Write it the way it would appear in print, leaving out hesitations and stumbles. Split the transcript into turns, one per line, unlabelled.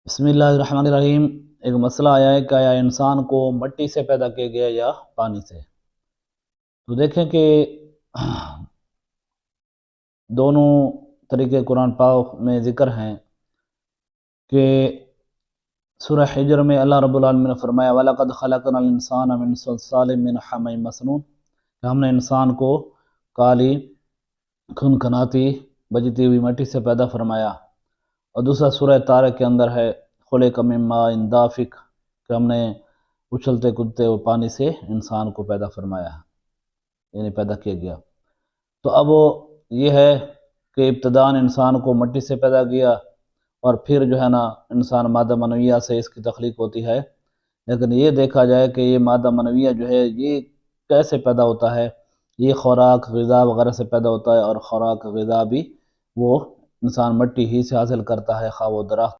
بسم اللہ الرحمن الرحیم۔ ایک مسئلہ آیا ہے کہ آیا انسان کو مٹی سے پیدا کیا گیا یا پانی سے؟ تو دیکھیں کہ دونوں طریقے قرآن پاک میں ذکر ہیں کہ سورہ حجر میں اللہ رب العالمین نے فرمایا وَلَقَدْ خَلَقْنَا الْإِنسَانَ مِنْ صَلْصَالٍ مِّنْ حَمَإٍ مَّسْنُونٍ کہ ہم نے انسان کو کالی کھنکھناتی بجتی ہوئی مٹی سے پیدا فرمایا۔ اور دوسرا سورہ طارق کے اندر ہے خُلِقَ مِن مَّاءٍ دافق کہ ہم نے اچھلتے کودتے ہوئے پانی سے انسان کو پیدا فرمایا، یعنی پیدا کیا گیا۔ تو اب یہ ہے کہ ابتداً انسان کو مٹی سے پیدا کیا اور پھر جو ہے نا انسان مادہ منویہ سے اس کی تخلیق ہوتی ہے، لیکن یہ دیکھا جائے کہ یہ مادہ منویہ جو ہے یہ کیسے پیدا ہوتا ہے؟ یہ خوراک غذا وغیرہ سے پیدا ہوتا ہے، اور خوراک غذا بھی وہ انسان مٹی ہی سے حاصل کرتا ہے، خواہ وہ درخت